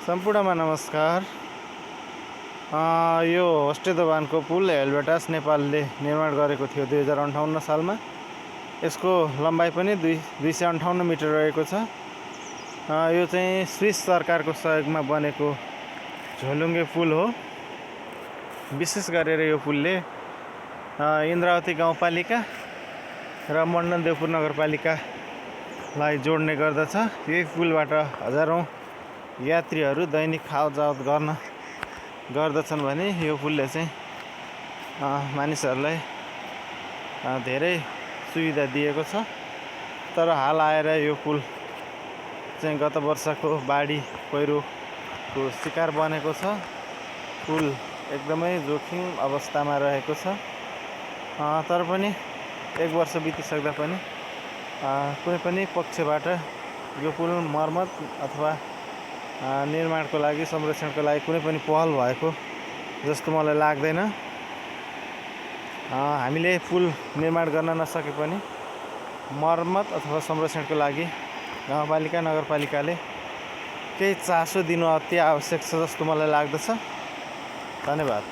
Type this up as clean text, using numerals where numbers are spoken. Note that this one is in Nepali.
सम्पूर्णमा नमस्कार। यो होस्टे दोभानको पुल हेलवेटास नेपालले निर्माण गरेको थियो 2058 सालमा। यसको लम्बाइ पनि 258 मिटर रहेको छ। यो चाहिँ स्विस सरकारको सहयोगमा बनेको झोलुङ्गे पुल हो। विशेष गरेर यो पुलले इन्द्रावती गाउँपालिका र मण्डनदेवपुर नगरपालिकालाई जोड्ने गर्दछ। यही पुलबाट हजारौं यात्रीहरू दैनिक आवजावत गर्दछन् भने यो पुलले चाहिँ मानिसहरूलाई धेरै सुविधा दिएको छ। तर हाल आएर यो पुल चाहिँ गत वर्षको बाढी पहिरोको शिकार बनेको छ। पुल एकदमै जोखिम अवस्थामा रहेको छ। तर पनि एक वर्ष बितिसक्दा पनि कुनै पनि पक्षबाट यो पुल मर्मत अथवा निर्माणको लागि संरक्षणको लागि कुनै पनि पहल भएको जस्तो मलाई लाग्दैन। हामीले पुल निर्माण गर्न नसके पनि मर्मत अथवा संरक्षणको लागि गाउँपालिका नगरपालिकाले केही चासो दिनु अति आवश्यक छ जस्तो मलाई लाग्दछ। धन्यवाद।